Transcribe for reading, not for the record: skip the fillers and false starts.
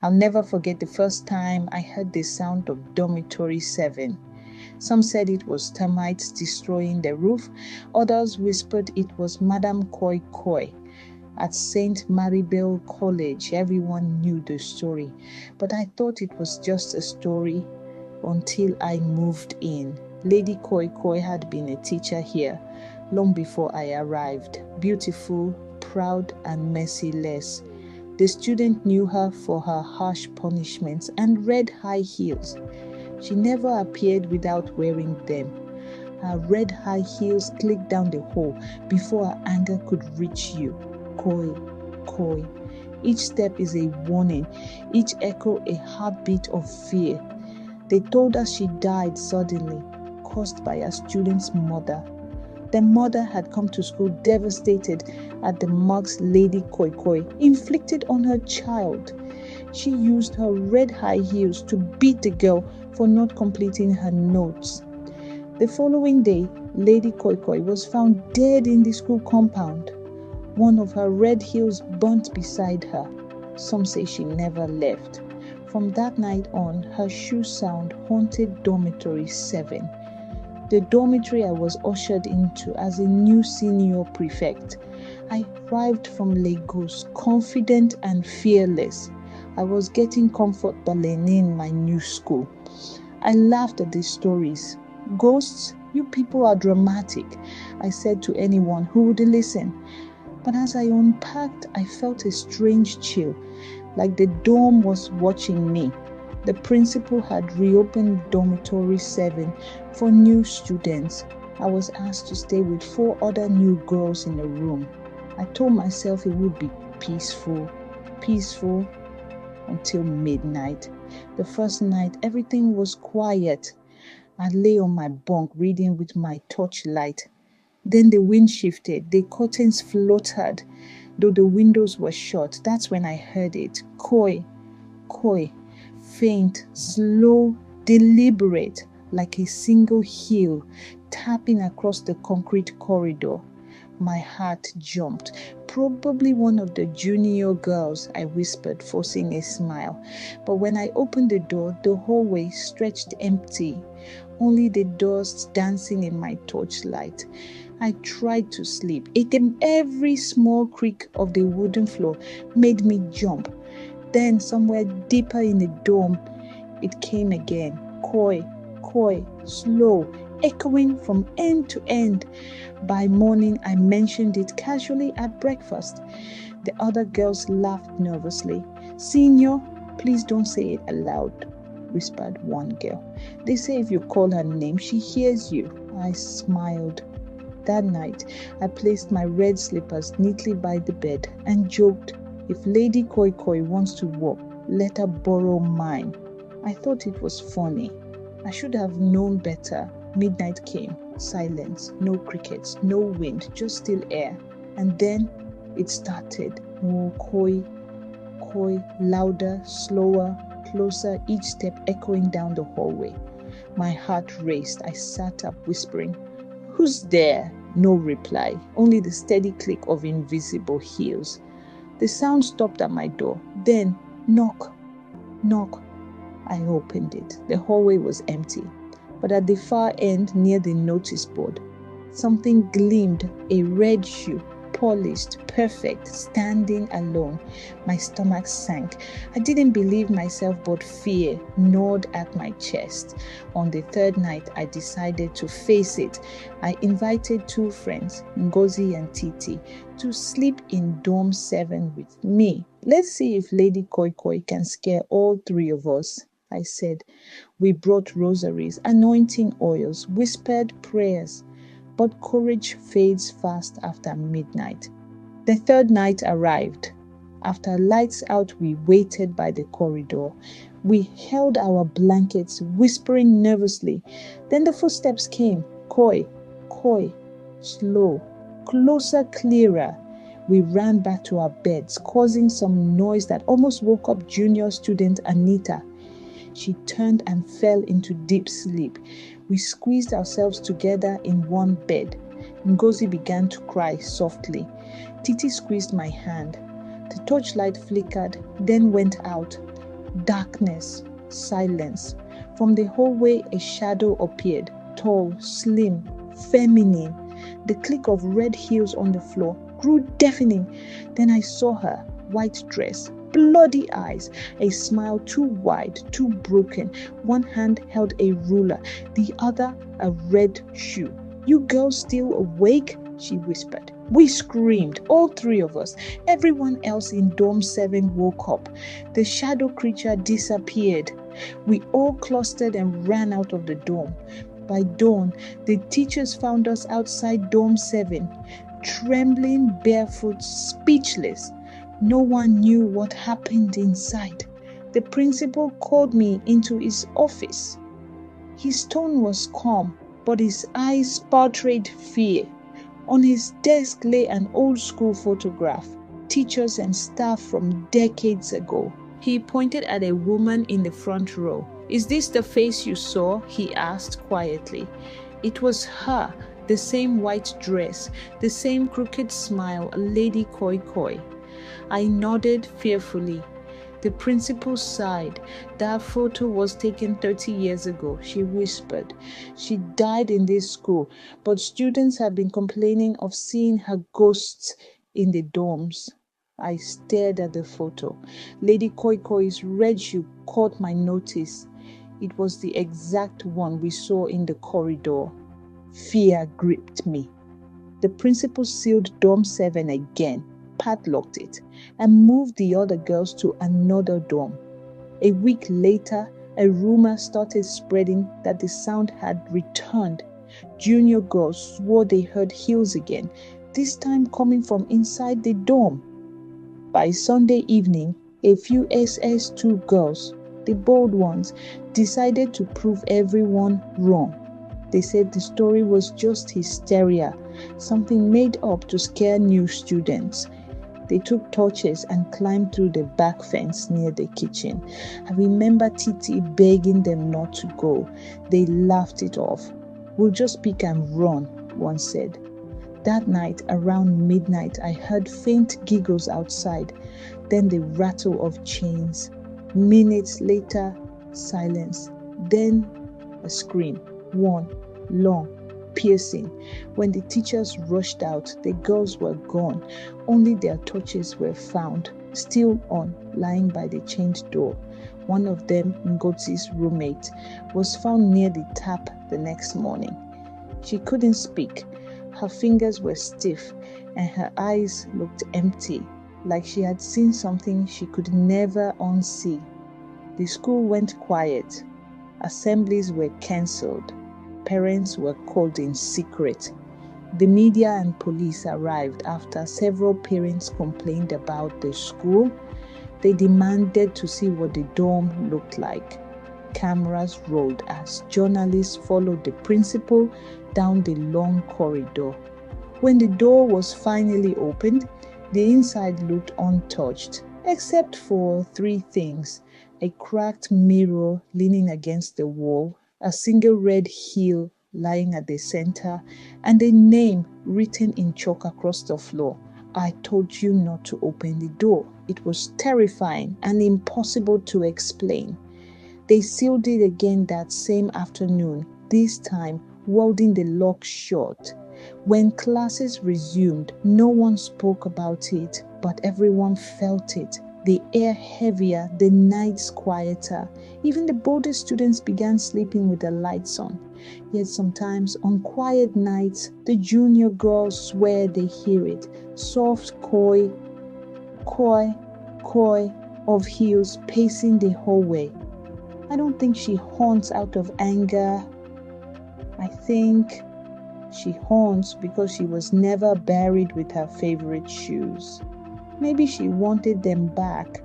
I'll never forget the first time I heard the sound of Dormitory 7. Some said it was termites destroying the roof. Others whispered it was Madame Koi Koi. At St. Maribel College, everyone knew the story, but I thought it was just a story until I moved in. Lady Koi Koi had been a teacher here long before I arrived. Beautiful, proud, and merciless. The student knew her for her harsh punishments and red high heels. She never appeared without wearing them. Her red high heels clicked down the hall before her anger could reach you. Koi, Koi. Each step is a warning, each echo a heartbeat of fear. They told us she died suddenly, caused by a student's mother. The mother had come to school devastated at the marks Lady Koi Koi inflicted on her child. She used her red high heels to beat the girl for not completing her notes. The following day, Lady Koi Koi was found dead in the school compound. One of her red heels burnt beside her. Some say she never left. From that night on, her shoe sound haunted Dormitory 7. The dormitory I was ushered into as a new senior prefect. I arrived from Lagos, confident and fearless. I was getting comfort by learning my new school. I laughed at the stories. Ghosts, you people are dramatic, I said to anyone who would listen. But as I unpacked, I felt a strange chill, like the dome was watching me. The principal had reopened Dormitory 7 for new students. I was asked to stay with 4 other new girls in a room. I told myself it would be peaceful until midnight. The first night, everything was quiet. I lay on my bunk reading with my torchlight. Then the wind shifted, the curtains fluttered, though the windows were shut. That's when I heard it. Koi, Koi, faint, slow, deliberate, like a single heel tapping across the concrete corridor. My heart jumped. Probably one of the junior girls, I whispered, forcing a smile. But when I opened the door, the hallway stretched empty, only the dust dancing in my torchlight. I tried to sleep. Every small creak of the wooden floor made me jump. Then, somewhere deeper in the dome, it came again. Koi, Koi, slow, echoing from end to end. By morning, I mentioned it casually at breakfast. The other girls laughed nervously. Senior, please don't say it aloud, whispered one girl. They say if you call her name, she hears you. I smiled. That night, I placed my red slippers neatly by the bed and joked, if Lady Koi Koi wants to walk, let her borrow mine. I thought it was funny. I should have known better. Midnight came. Silence. No crickets. No wind. Just still air. And then it started. Oh, Koi, Koi. Louder, slower, closer, each step echoing down the hallway. My heart raced. I sat up, whispering, who's there? No reply. Only the steady click of invisible heels. The sound stopped at my door. Then, knock, knock. I opened it. The hallway was empty. But at the far end, near the notice board, something gleamed, a red shoe, polished, perfect, standing alone. My stomach sank. I didn't believe myself, but fear gnawed at my chest. On the third night, I decided to face it. I invited 2 friends, Ngozi and Titi, to sleep in Dorm 7 with me. Let's see if Lady Koi Koi can scare all 3 of us, I said. We brought rosaries, anointing oils, whispered prayers. But courage fades fast after midnight. The third night arrived. After lights out, we waited by the corridor. We held our blankets, whispering nervously. Then the footsteps came. Koi, Koi, slow, closer, clearer. We ran back to our beds, causing some noise that almost woke up junior student Anita. She turned and fell into deep sleep. We squeezed ourselves together in one bed. Ngozi began to cry softly. Titi squeezed my hand. The torchlight flickered, then went out. Darkness, silence. From the hallway, a shadow appeared, tall, slim, feminine. The click of red heels on the floor grew deafening. Then I saw her, white dress, bloody eyes, a smile too wide, too broken. One hand held a ruler, the other a red shoe. "You girls still awake?" she whispered. We screamed, all three of us. Everyone else in Dorm 7 woke up. The shadow creature disappeared. We all clustered and ran out of the dorm. By dawn, the teachers found us outside Dorm 7, trembling, barefoot, speechless. No one knew what happened inside. The principal called me into his office. His tone was calm, but his eyes portrayed fear. On his desk lay an old-school photograph, teachers and staff from decades ago. He pointed at a woman in the front row. "Is this the face you saw?" he asked quietly. It was her, the same white dress, the same crooked smile, Lady Koi Koi. I nodded fearfully. The principal sighed. "That photo was taken 30 years ago," she whispered. "She died in this school, but students have been complaining of seeing her ghosts in the dorms." I stared at the photo. Lady Koi Koi's red shoe caught my notice. It was the exact one we saw in the corridor. Fear gripped me. The principal sealed Dorm 7 again, padlocked it, and moved the other girls to another dorm. A week later, a rumor started spreading that the sound had returned. Junior girls swore they heard heels again, this time coming from inside the dorm. By Sunday evening, a few SS2 girls, the bold ones, decided to prove everyone wrong. They said the story was just hysteria, something made up to scare new students. They took torches and climbed through the back fence near the kitchen. I remember Titi begging them not to go. They laughed it off. "We'll just pick and run," one said. That night, around midnight, I heard faint giggles outside, then the rattle of chains. Minutes later, silence. Then a scream, one, long, piercing. When the teachers rushed out, the girls were gone. Only their torches were found, still on, lying by the chained door. One of them, Ngozi's roommate, was found near the tap the next morning. She couldn't speak. Her fingers were stiff and her eyes looked empty, like she had seen something she could never unsee. The school went quiet. Assemblies were cancelled. Parents were called in secret. The media and police arrived after several parents complained about the school. They demanded to see what the dorm looked like. Cameras rolled as journalists followed the principal down the long corridor. When the door was finally opened, the inside looked untouched, except for three things: a cracked mirror leaning against the wall, a single red heel lying at the center, and a name written in chalk across the floor. "I told you not to open the door." It was terrifying and impossible to explain. They sealed it again that same afternoon, this time welding the lock shut. When classes resumed, no one spoke about it, but everyone felt it. The air heavier, the nights quieter. Even the boldest students began sleeping with the lights on. Yet sometimes, on quiet nights, the junior girls swear they hear it. Soft koi of heels pacing the hallway. I don't think she haunts out of anger. I think she haunts because she was never buried with her favorite shoes. Maybe she wanted them back.